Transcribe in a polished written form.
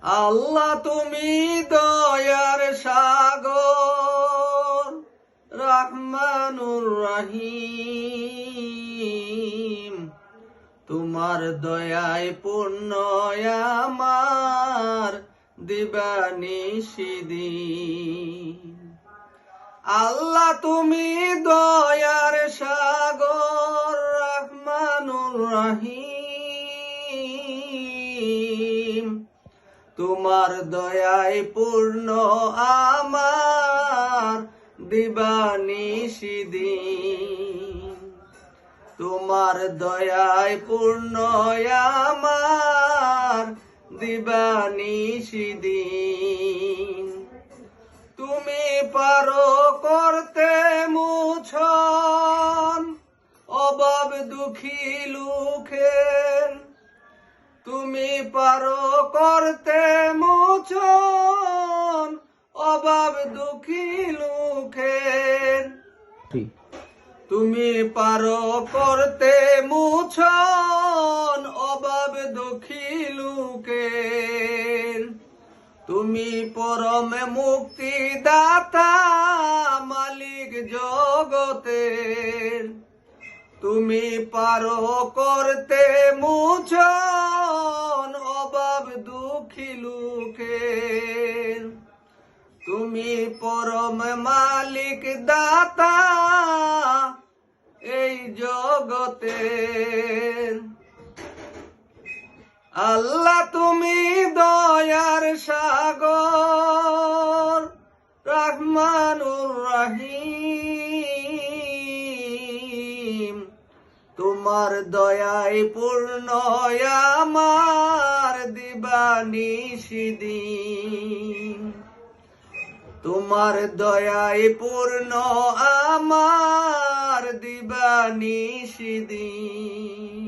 আল্লাহ তুমি দয়ার সাগর, রহমানুর রহিম। তোমার দয়ায় পূর্ণ আমার দিবানিশিদিন। আল্লাহ তুমি দয়ার সাগর, রহমানুর রহিম। তোমার দয়ায় পূর্ণ আমার দিবানিশিদিন। তোমার দয়ায় পূর্ণ আমার দিবানিশিদিন। তুমি পারো করতে মুছন অভাব দুঃখী লোকের। তুমি পারো করতে মোচন অভাব দুঃখী লোকের। তুমি পারো করতে মোচন অভাব দুঃখী লোকের। তুমি পরমে মুক্তি দাতা মালিক জগতের। তুমি পারো করতে মোচন অভাব দুঃখী লোকের। তুমি পরম মালিক দাতা এই জগতের। আল্লাহ তুমি দয়ার সাগর, রহমানুর রহিম। তোমার দয়ায় পূর্ণ আমার দিবানিশিদিন। তোমার দয়ায় পূর্ণ আমার দিবানিশিদিন।